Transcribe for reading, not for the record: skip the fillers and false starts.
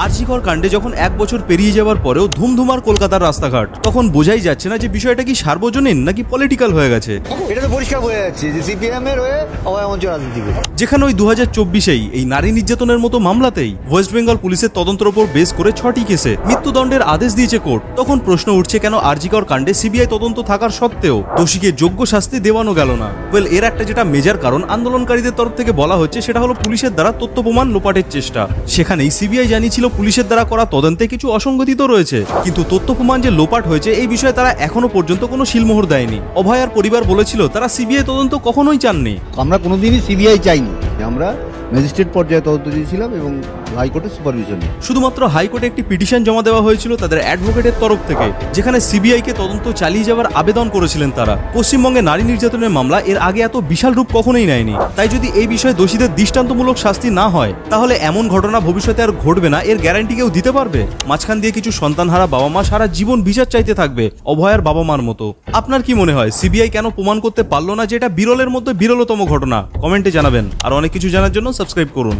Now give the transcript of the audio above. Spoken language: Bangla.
আরজিকর কাণ্ডে যখন 1 বছর পেরিয়ে যাওয়ার পরেও ধুমধুমার কলকাতার রাস্তাঘাট, তখন বোঝাই যাচ্ছে না যে বিষয়টা কি সার্বজনীন নাকি পলিটিক্যাল হয়ে গেছে। এটা তো পরিষ্কার বোঝা যাচ্ছে যে সিপিএম এর হয়ে অভয় মঞ্চ রাজনীতি করে। যেখানে ওই 2024-এই এই নারী নির্যাতনের মতো মামলাতেই ওয়েস্ট বেঙ্গল পুলিশের তদন্তের উপর বেস করে 6টি কেসে মৃত্যুদণ্ডের আদেশ দিয়েছে কোর্ট, তখন প্রশ্ন উঠছে কেন আরজিকর কাণ্ডে সিবিআই তদন্ত থাকার সত্ত্বেও দোষীকে যোগ্য শাস্তি দেওয়ানো গেল না। ওয়েল, এর একটা যেটা মেজর কারণ আন্দোলনকারীদের তরফ থেকে বলা হচ্ছে সেটা হলো পুলিশের দ্বারা তথ্য প্রমাণ লোপাটের চেষ্টা। সেখানেই সিবিআই জানিয়েছিল পুলিশের দ্বারা করা তদন্তে কিছু অসঙ্গতি তো রয়েছে, কিন্তু তথ্য প্রমাণ যে লোপাট হয়েছে এই বিষয়ে তারা এখনো পর্যন্ত কোনো শিলমোহর দেয়নি। অভয়ার পরিবার বলেছিল তারা সিবিআই তদন্ত কখনোই চাননি। আমরা কোনোদিনই সিবিআই চাইনি, আমরা ম্যাজিস্ট্রেট পর্যায়ে তদন্ত দিয়েছিলাম এবং হাইকোর্টের সুপারভিশনে। শুধুমাত্র হাইকোর্টে একটি পিটিশন জমা দেওয়া হয়েছিল তাদের অ্যাডভোকেটের তরফ থেকে, যেখানে সিবিআই কে তদন্ত চালিয়ে যাওয়ার আবেদন করেছিলেন তারা। পশ্চিমবঙ্গে নারী নির্যাতনের মামলা এর আগে এত বিশাল রূপ কখনোই নেয়নি, তাই যদি এই বিষয়ে দোষীদের দৃষ্টান্তমূলক শাস্তি না হয় তাহলে এমন ঘটনা ভবিষ্যতে আর ঘটবে না এর গ্যারান্টি কেউ দিতে পারবে? মাঝখান দিয়ে কিছু সন্তানহারা বাবা মা সারা জীবন বিচার চাইতে থাকবে অভয়ার বাবা মার মতো। আপনার কি মনে হয় সিবিআই কেন প্রমাণ করতে পারলো না যে এটা বিরলের মধ্যে বিরলতম ঘটনা? কমেন্টে জানাবেন। আর অনেক কিছু জানার জন্য সাবস্ক্রাইব করুন।